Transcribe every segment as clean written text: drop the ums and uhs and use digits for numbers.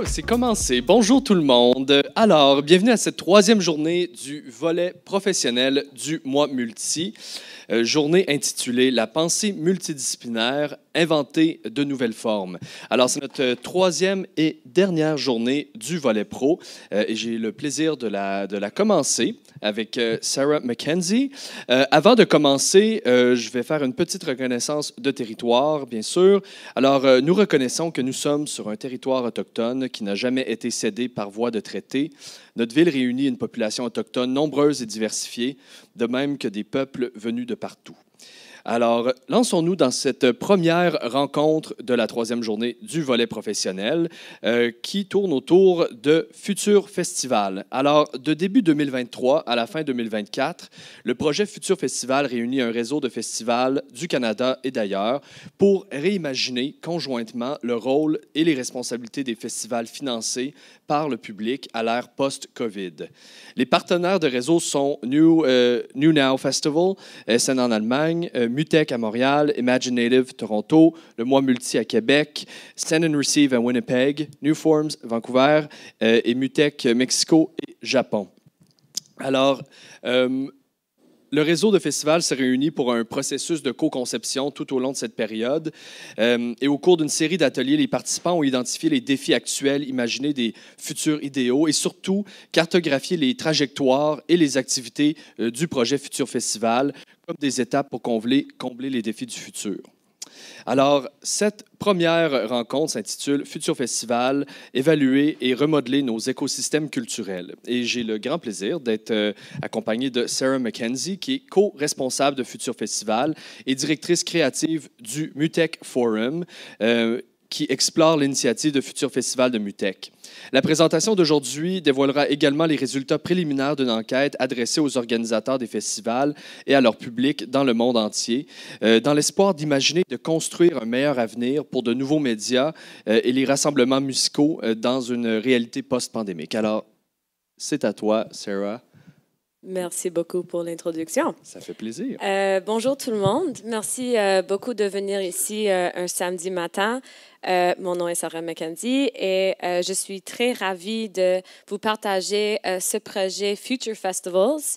C'est commencé. Bonjour tout le monde. Alors, bienvenue à cette troisième journée du volet professionnel du mois multi. Journée intitulée La pensée multidisciplinaire, inventer de nouvelles formes. Alors, c'est notre troisième et dernière journée du volet pro et j'ai le plaisir de la commencer avec Sarah McKenzie. Avant de commencer, je vais faire une petite reconnaissance de territoire, bien sûr. Alors, nous reconnaissons que nous sommes sur un territoire autochtone qui n'a jamais été cédé par voie de traité. Notre ville réunit une population autochtone nombreuse et diversifiée, de même que des peuples venus de partout. Alors, lançons-nous dans cette première rencontre de la troisième journée du volet professionnel qui tourne autour de Futur Festival. Alors, de début 2023 à la fin 2024, le projet Futur Festival réunit un réseau de festivals du Canada et d'ailleurs pour réimaginer conjointement le rôle et les responsabilités des festivals financés par le public à l'ère post-COVID. Les partenaires de réseau sont New Now Festival, SN en Allemagne, Mutech à Montréal, Imaginative Toronto, le Mois Multi à Québec, Send and Receive à Winnipeg, New Forms Vancouver et Mutech Mexico et Japon. Alors, le réseau de festivals s'est réuni pour un processus de co-conception tout au long de cette période. Et au cours d'une série d'ateliers, les participants ont identifié les défis actuels, imaginé des futurs idéaux et surtout cartographié les trajectoires et les activités du projet Futur Festival comme des étapes pour combler les défis du futur. Alors, cette première rencontre s'intitule Futur Festival, évaluer et remodeler nos écosystèmes culturels. Et j'ai le grand plaisir d'être accompagné de Sarah McKenzie, qui est co-responsable de Futur Festival et directrice créative du Mutech Forum, qui explore l'initiative de Futur Festival de Mutech. La présentation d'aujourd'hui dévoilera également les résultats préliminaires d'une enquête adressée aux organisateurs des festivals et à leur public dans le monde entier, dans l'espoir d'imaginer et de construire un meilleur avenir pour de nouveaux médias et les rassemblements musicaux dans une réalité post-pandémique. Alors, c'est à toi, Sarah. Merci beaucoup pour l'introduction. Ça fait plaisir. Bonjour tout le monde. Merci beaucoup de venir ici un samedi matin. Mon nom est Sarah McKenzie et je suis très ravie de vous partager ce projet Future Festivals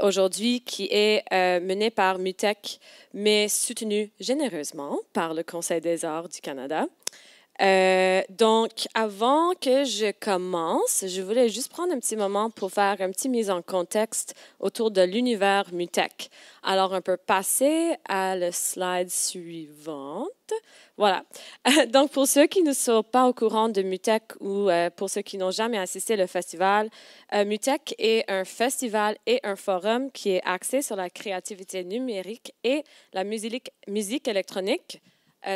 aujourd'hui qui est mené par Mutech, mais soutenu généreusement par le Conseil des arts du Canada. Donc, avant que je commence, je voulais juste prendre un petit moment pour faire une petite mise en contexte autour de l'univers Mutech. Alors, on peut passer à la slide suivante. Voilà. Donc, pour ceux qui ne sont pas au courant de Mutech ou pour ceux qui n'ont jamais assisté au festival, Mutech est un festival et un forum qui est axé sur la créativité numérique et la musique électronique.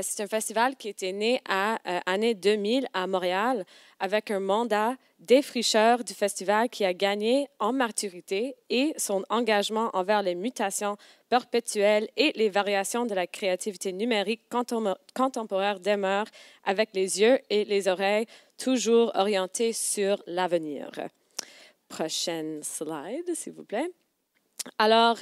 C'est un festival qui était né à l'année 2000 à Montréal avec un mandat défricheur du festival qui a gagné en maturité et son engagement envers les mutations perpétuelles et les variations de la créativité numérique contemporaine demeure avec les yeux et les oreilles toujours orientés sur l'avenir. Prochaine slide, s'il vous plaît. Alors,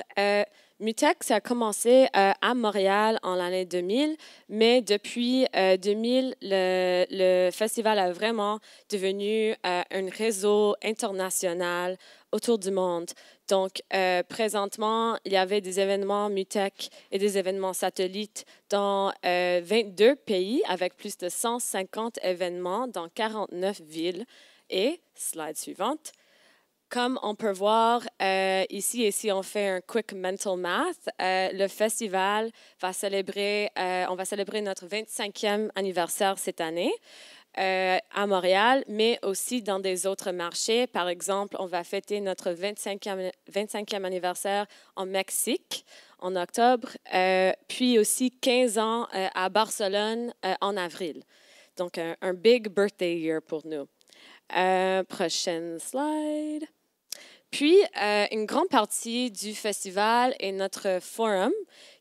Mutech, ça a commencé à Montréal en l'année 2000, mais depuis 2000, le festival a vraiment devenu un réseau international autour du monde. Donc, présentement, il y avait des événements Mutech et des événements satellites dans 22 pays avec plus de 150 événements dans 49 villes. Et, slide suivante, comme on peut voir ici, et si on fait un quick mental math, le festival va célébrer, on va célébrer notre 25e anniversaire cette année à Montréal, mais aussi dans des autres marchés. Par exemple, on va fêter notre 25e anniversaire en Mexique en octobre, puis aussi 15 ans à Barcelone en avril. Donc, un big birthday year pour nous. Prochaine slide. Puis, une grande partie du festival est notre forum,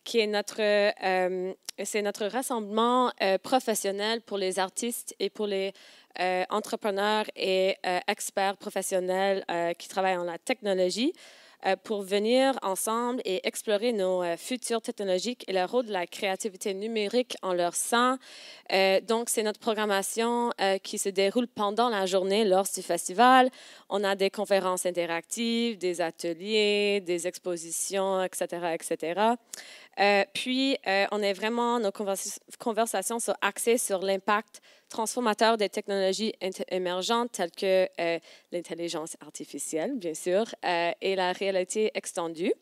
qui est notre rassemblement professionnel pour les artistes et pour les entrepreneurs et experts professionnels qui travaillent en la technologie. pour venir ensemble et explorer nos futurs technologiques et le rôle de la créativité numérique en leur sein. Donc, c'est notre programmation qui se déroule pendant la journée lors du festival. On a des conférences interactives, des ateliers, des expositions, etc., etc. Puis, nos conversations sont axées sur l'impact transformateur des technologies émergentes telles que l'intelligence artificielle, bien sûr, et la réalité extendue.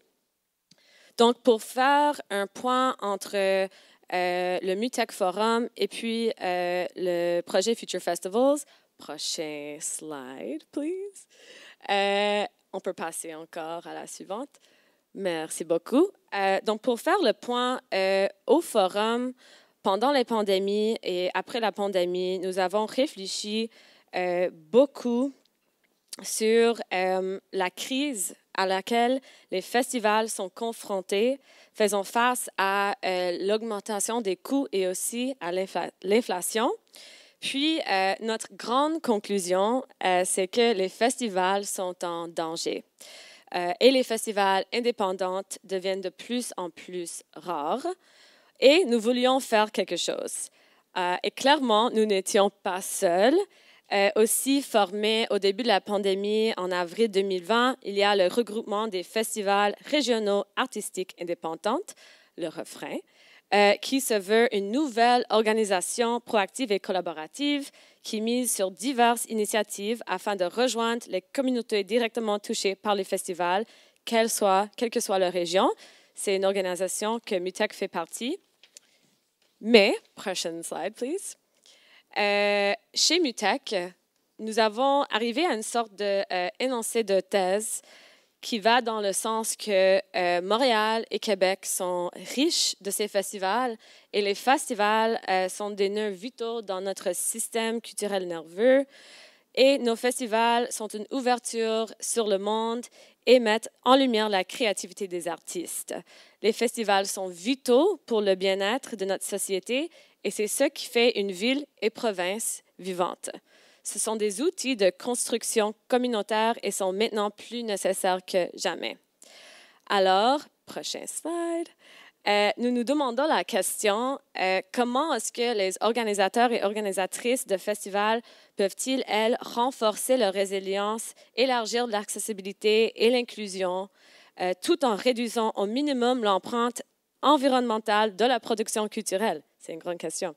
Donc, pour faire un point entre le MUTEC Forum et puis le projet Future Festivals, prochain slide, please. On peut passer encore à la suivante. Merci beaucoup. Donc, pour faire le point au forum, pendant les pandémies et après la pandémie, nous avons réfléchi beaucoup sur la crise à laquelle les festivals sont confrontés, faisant face à l'augmentation des coûts et aussi à l'inflation. Puis, notre grande conclusion, c'est que les festivals sont en danger. Et les festivals indépendants deviennent de plus en plus rares. Et nous voulions faire quelque chose. Et clairement, nous n'étions pas seuls. Aussi formé au début de la pandémie, en avril 2020, il y a le regroupement des festivals régionaux artistiques indépendants, le Refrain, qui se veut une nouvelle organisation proactive et collaborative qui mise sur diverses initiatives afin de rejoindre les communautés directement touchées par les festivals, quelle que soit leur région. C'est une organisation que MUTEC fait partie. Mais, prochaine slide, please. Chez MUTEC, nous avons arrivé à une sorte d'énoncé de thèse qui va dans le sens que Montréal et Québec sont riches de ces festivals et les festivals sont des nœuds vitaux dans notre système culturel nerveux et nos festivals sont une ouverture sur le monde et mettent en lumière la créativité des artistes. Les festivals sont vitaux pour le bien-être de notre société et c'est ce qui fait une ville et province vivante. Ce sont des outils de construction communautaire et sont maintenant plus nécessaires que jamais. Alors, prochain slide. Nous nous demandons la question, comment est-ce que les organisateurs et organisatrices de festivals peuvent-ils, elles, renforcer leur résilience, élargir l'accessibilité et l'inclusion, tout en réduisant au minimum l'empreinte environnementale de la production culturelle? C'est une grande question.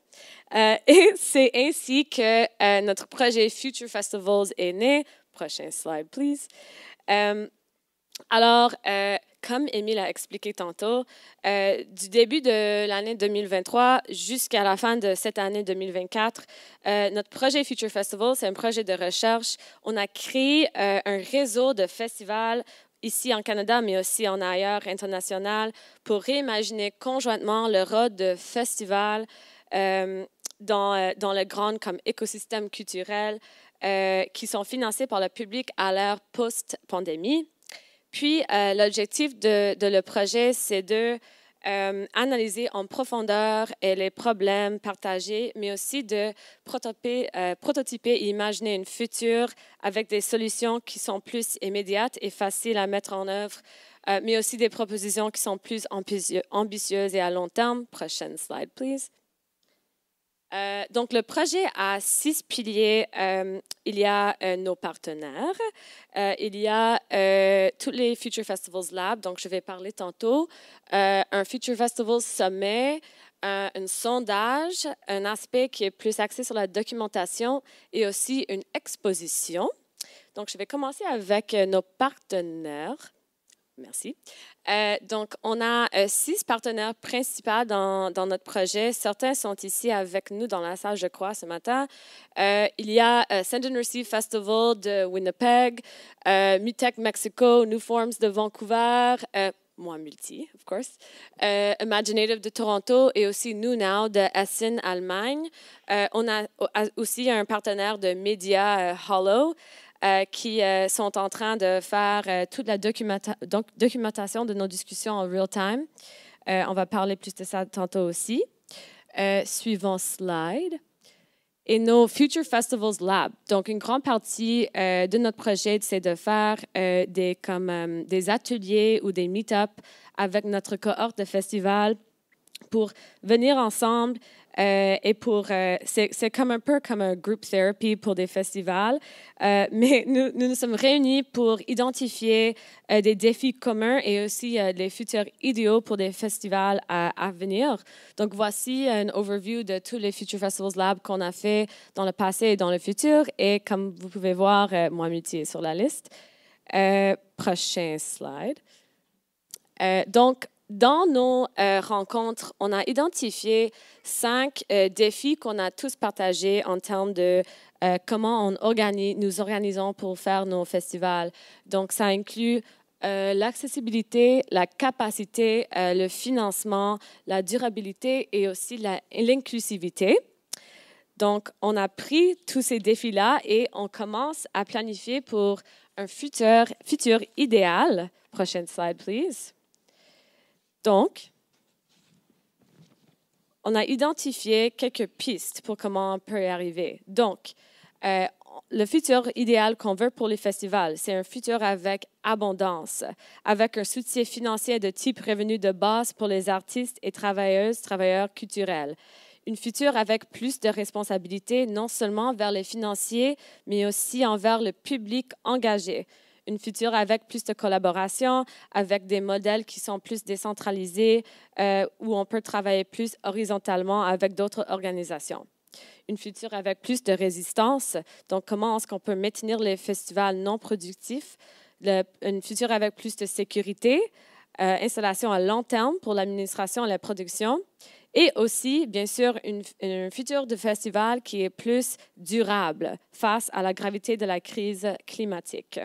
Et c'est ainsi que notre projet Future Festivals est né. Prochain slide, please. Comme Émile a expliqué tantôt, du début de l'année 2023 jusqu'à la fin de cette année 2024, notre projet Future Festivals, c'est un projet de recherche. On a créé un réseau de festivals ici en Canada, mais aussi en ailleurs, international, pour réimaginer conjointement le rôle de festival dans le grand comme écosystème culturel qui sont financés par le public à l'ère post-pandémie. Puis, l'objectif de le projet, c'est de analyser en profondeur les problèmes partagés, mais aussi de prototyper et imaginer une future avec des solutions qui sont plus immédiates et faciles à mettre en œuvre, mais aussi des propositions qui sont plus ambitieuses et à long terme. Prochaine slide, please. Donc, le projet a 6 piliers. Il y a nos partenaires. Il y a tous les Future Festivals Labs, donc je vais parler tantôt. Un Future Festivals Sommet, un sondage, un aspect qui est plus axé sur la documentation et aussi une exposition. Donc, je vais commencer avec nos partenaires. Merci. Donc, on a 6 partenaires principaux dans notre projet. Certains sont ici avec nous dans la salle, je crois, ce matin. Il y a Send and Receive Festival de Winnipeg, MUTEC Mexico, New Forms de Vancouver, moi Multi, of course, Imaginative de Toronto et aussi New Now de Essen, Allemagne. On a aussi un partenaire de médias, Hollow, qui sont en train de faire toute la documentation de nos discussions en real time. On va parler plus de ça tantôt aussi. Suivant slide. et nos Future Festivals Lab. Donc, une grande partie de notre projet, c'est de faire des ateliers ou des meet-ups avec notre cohorte de festivals pour venir ensemble c'est comme un peu comme un group therapy pour des festivals, mais nous sommes réunis pour identifier des défis communs et aussi les futurs idéaux pour des festivals à venir. Donc, voici un overview de tous les Future Festivals Lab qu'on a fait dans le passé et dans le futur. Et comme vous pouvez voir, moi, Multi est sur la liste. Prochain slide. Donc, dans nos rencontres, on a identifié 5 défis qu'on a tous partagés en termes de comment nous organisons pour faire nos festivals. Donc, ça inclut l'accessibilité, la capacité, le financement, la durabilité et aussi l'inclusivité. Donc, on a pris tous ces défis-là et on commence à planifier pour un futur idéal. Prochaine slide, please. Donc, on a identifié quelques pistes pour comment on peut y arriver. Donc, le futur idéal qu'on veut pour les festivals, c'est un futur avec abondance, avec un soutien financier de type revenu de base pour les artistes et travailleurs culturels. Une future avec plus de responsabilités, non seulement vers les financiers, mais aussi envers le public engagé. Une future avec plus de collaboration, avec des modèles qui sont plus décentralisés, où on peut travailler plus horizontalement avec d'autres organisations. Une future avec plus de résistance, donc comment est-ce qu'on peut maintenir les festivals non productifs. Une future avec plus de sécurité, installation à long terme pour l'administration et la production. Et aussi, bien sûr, une future de festival qui est plus durable face à la gravité de la crise climatique.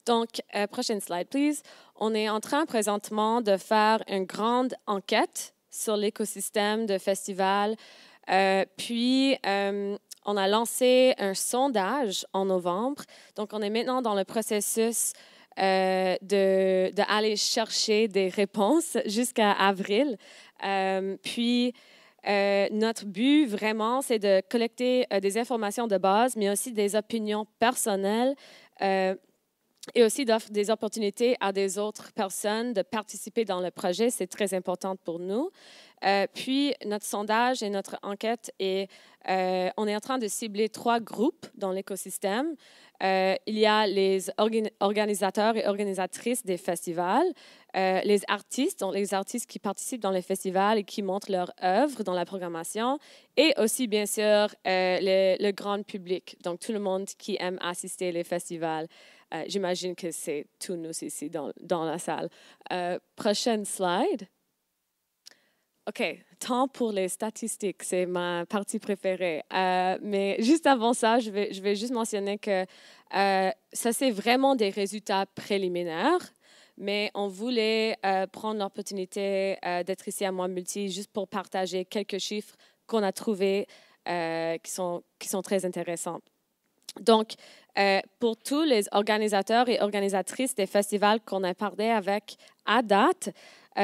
Donc, prochaine slide, please. On est en train présentement de faire une grande enquête sur l'écosystème de festivals. Puis, on a lancé un sondage en novembre. Donc, on est maintenant dans le processus d'aller chercher des réponses jusqu'à avril. Puis, notre but, vraiment, c'est de collecter des informations de base, mais aussi des opinions personnelles et aussi d'offrir des opportunités à des autres personnes de participer dans le projet. C'est très important pour nous. Puis, notre sondage et notre enquête, on est en train de cibler 3 groupes dans l'écosystème. Il y a les organisateurs et organisatrices des festivals, les artistes, donc les artistes qui participent dans les festivals et qui montrent leur œuvre dans la programmation, et aussi, bien sûr, le grand public, donc tout le monde qui aime assister les festivals. J'imagine que c'est tous nous ici dans la salle. Prochaine slide. OK, temps pour les statistiques, c'est ma partie préférée. Mais juste avant ça, je vais juste mentionner que ça, c'est vraiment des résultats préliminaires, mais on voulait prendre l'opportunité d'être ici à Moi Multi juste pour partager quelques chiffres qu'on a trouvés qui sont très intéressants. Donc, pour tous les organisateurs et organisatrices des festivals qu'on a parlé avec à date,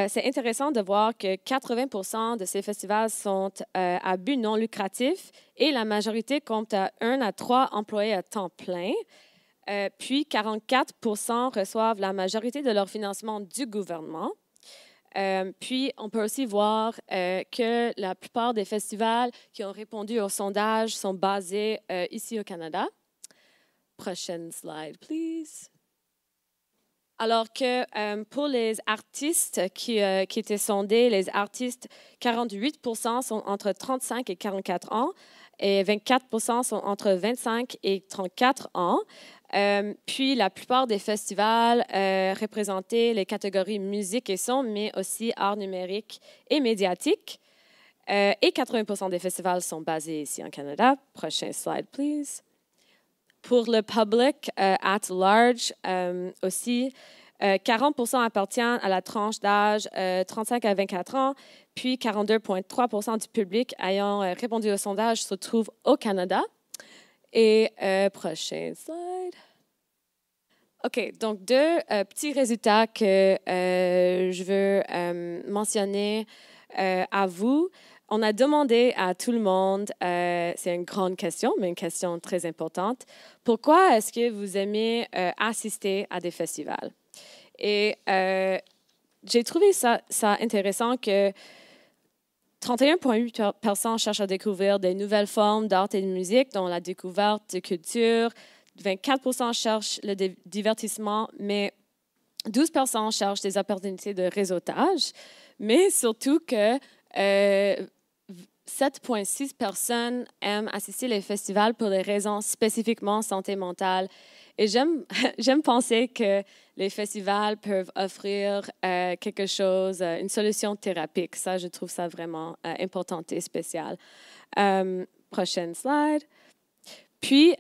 c'est intéressant de voir que 80% de ces festivals sont à but non lucratif et la majorité compte à 1 à 3 employés à temps plein. Puis, 44% reçoivent la majorité de leur financement du gouvernement. Puis, on peut aussi voir que la plupart des festivals qui ont répondu au sondage sont basés ici au Canada. Prochaine slide, please. Alors que pour les artistes qui étaient sondés, les artistes, 48% sont entre 35 et 44 ans et 24% sont entre 25 et 34 ans. Puis la plupart des festivals représentaient les catégories musique et son, mais aussi art numérique et médiatique. Et 80% des festivals sont basés ici en Canada. Prochain slide, please. Pour le public at large aussi, 40% appartiennent à la tranche d'âge 35 à 24 ans, puis 42,3% du public ayant répondu au sondage se trouve au Canada. Et prochain slide. OK, donc 2 petits résultats que je veux mentionner à vous. On a demandé à tout le monde, c'est une grande question, mais une question très importante, pourquoi est-ce que vous aimez assister à des festivals? Et j'ai trouvé ça intéressant que 31,8% cherchent à découvrir des nouvelles formes d'art et de musique, dont la découverte de culture. 24% cherchent le divertissement, mais 12% cherchent des opportunités de réseautage. Mais surtout que 7,6 personnes aiment assister les festivals pour des raisons spécifiquement santé mentale. Et j'aime penser que les festivals peuvent offrir quelque chose, une solution thérapeutique. Ça, je trouve ça vraiment important et spécial. Prochaine slide. Puis,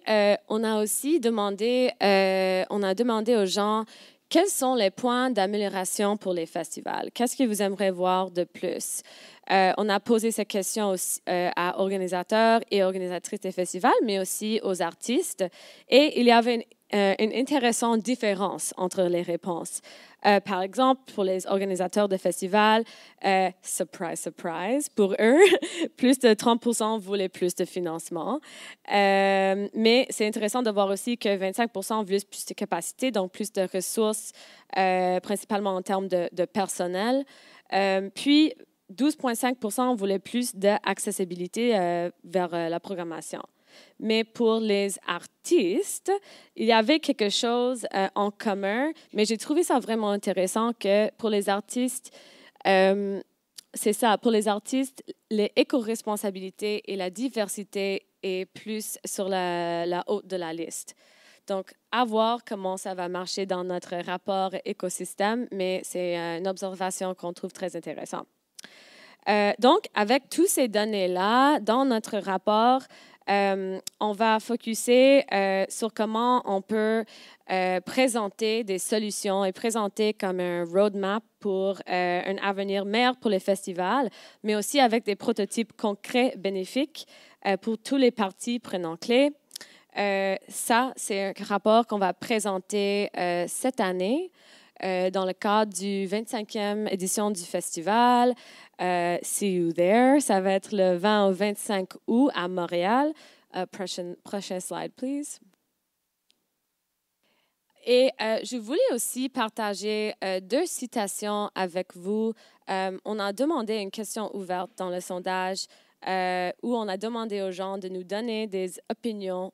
on a aussi demandé aux gens quels sont les points d'amélioration pour les festivals. Qu'est-ce que vous aimeriez voir de plus? On a posé cette question aussi, à organisateurs et organisatrices des festivals, mais aussi aux artistes. Et il y avait une intéressante différence entre les réponses. Par exemple, pour les organisateurs de festivals, surprise, surprise, pour eux, plus de 30% voulaient plus de financement. Mais c'est intéressant de voir aussi que 25% voulaient plus de capacité, donc plus de ressources, principalement en termes de personnel. Puis, 12,5% voulaient plus d'accessibilité vers la programmation. Mais pour les artistes, il y avait quelque chose en commun, mais j'ai trouvé ça vraiment intéressant que pour les artistes, c'est ça, pour les artistes, l'éco-responsabilité et la diversité est plus sur la haute de la liste. Donc, à voir comment ça va marcher dans notre rapport écosystème, mais c'est une observation qu'on trouve très intéressante. Donc, avec toutes ces données-là, dans notre rapport, on va focuser sur comment on peut présenter des solutions et présenter comme un roadmap pour un avenir meilleur pour les festivals, mais aussi avec des prototypes concrets bénéfiques pour tous les parties prenantes clés. Ça, c'est un rapport qu'on va présenter cette année dans le cadre du 25e édition du festival. See you there. Ça va être le 20 au 25 août à Montréal. Prochain slide, please. Et je voulais aussi partager 2 citations avec vous. On a demandé une question ouverte dans le sondage où on a demandé aux gens de nous donner des opinions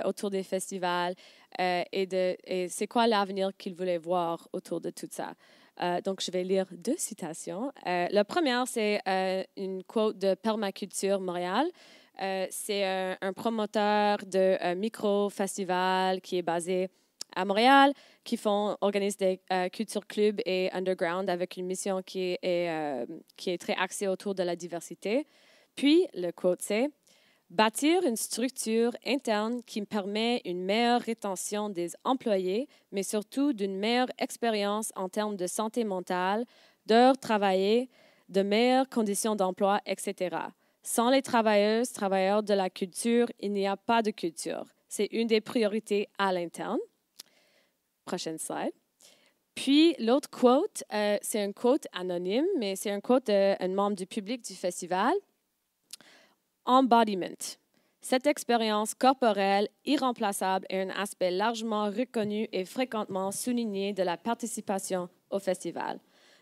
autour des festivals et c'est quoi l'avenir qu'ils voulaient voir autour de tout ça. Donc, je vais lire 2 citations. La première, c'est une quote de Permaculture Montréal. C'est un promoteur de micro-festival qui est basé à Montréal, qui organise des culture clubs et underground avec une mission qui est très axée autour de la diversité. Puis, le quote, c'est « Bâtir une structure interne qui permet une meilleure rétention des employés, mais surtout d'une meilleure expérience en termes de santé mentale, d'heures travaillées, de meilleures conditions d'emploi, etc. Sans les travailleurs de la culture, il n'y a pas de culture. C'est une des priorités à l'interne. » Prochaine slide. Puis, l'autre quote, c'est un quote anonyme, mais c'est un quote d'un membre du public du festival. Embodiment. Cette expérience corporelle irremplaçable est un aspect largement reconnu et fréquemment souligné de la participation au festival.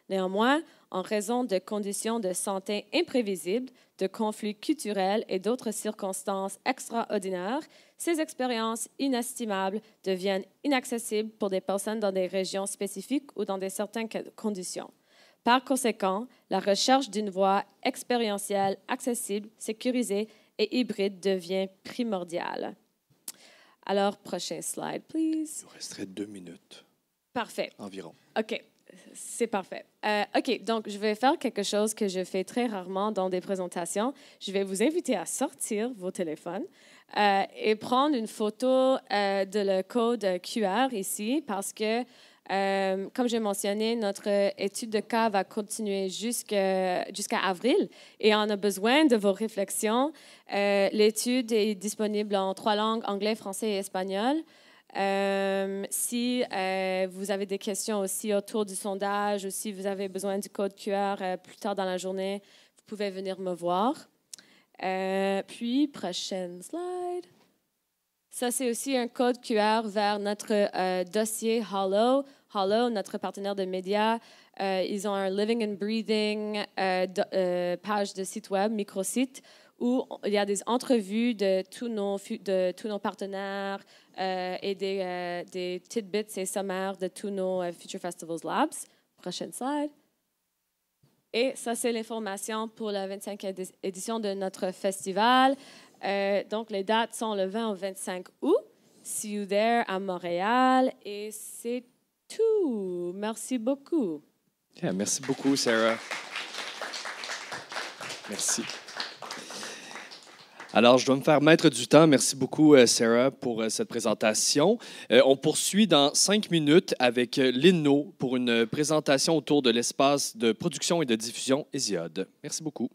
Néanmoins, en raison de conditions de santé imprévisibles, de conflits culturels et d'autres circonstances extraordinaires, ces expériences inestimables deviennent inaccessibles pour des personnes dans des régions spécifiques ou dans certaines conditions. Par conséquent, la recherche d'une voie expérientielle, accessible, sécurisée et hybride devient primordiale. Alors, prochain slide, please. Il nous resterait 2 minutes. Parfait. Environ. OK, c'est parfait. OK, donc je vais faire quelque chose que je fais très rarement dans des présentations. Je vais vous inviter à sortir vos téléphones et prendre une photo de le code QR ici parce que comme j'ai mentionné, notre étude de cas va continuer jusqu'à avril et on a besoin de vos réflexions. L'étude est disponible en 3 langues, anglais, français et espagnol. Si vous avez des questions aussi autour du sondage ou si vous avez besoin du code QR plus tard dans la journée, vous pouvez venir me voir. Puis, prochaine slide. Ça, c'est aussi un code QR vers notre dossier Hollow. Hollow, notre partenaire de médias, ils ont un Living and Breathing page de site web, microsite, où il y a des entrevues de tous nos partenaires et des tidbits et sommaires de tous nos Future Festivals Labs. Prochaine slide. Et ça, c'est l'information pour la 25e édition de notre festival. Donc, les dates sont le 20 au 25 août. See you there à Montréal. Et c'est tout. Merci beaucoup. Yeah, merci beaucoup, Sarah. Merci. Alors, je dois me faire maître du temps. Merci beaucoup, Sarah, pour cette présentation. On poursuit dans 5 minutes avec l'INNO pour une présentation autour de l'espace de production et de diffusion Hésiode. Merci beaucoup.